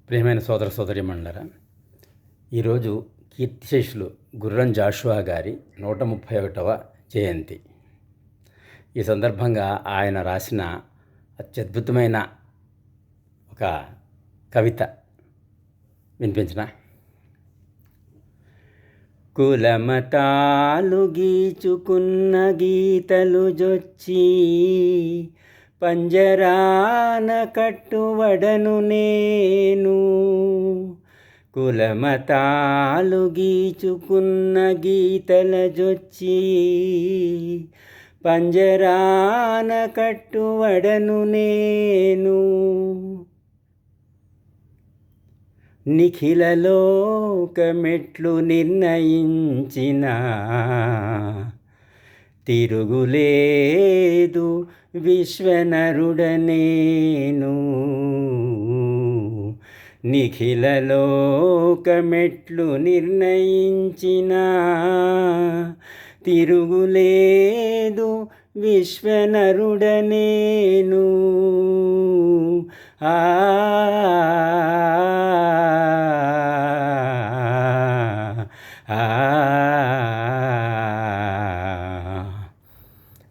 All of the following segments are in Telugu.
ప్రియమైన సోదర సోదరీమణులారా, ఈరోజు కీర్తిశేషులు గుర్రం జాషువా గారి 131వ జయంతి. ఈ సందర్భంగా ఆయన రాసిన అత్యద్భుతమైన ఒక కవిత వినిపించిన. కులమతాలు గీచుకున్న గీతలు జొచ్చి పంజరాన కట్టువడను నేను. కులమతాలు గీచుకున్న గీతల జొచ్చి పంజరాన కట్టువడను నేను. నిఖిలలోకమెట్లు నిర్ణయించిన తిరుగులేదు విశ్వనరుడనేను. నిఖిలలోకమెట్లు నిర్ణయించిన తిరుగులేదు విశ్వనరుడనేను.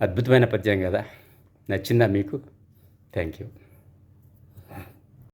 అద్భుతమైన పద్యం కదా, నచ్చిందా మీకు? Thank you.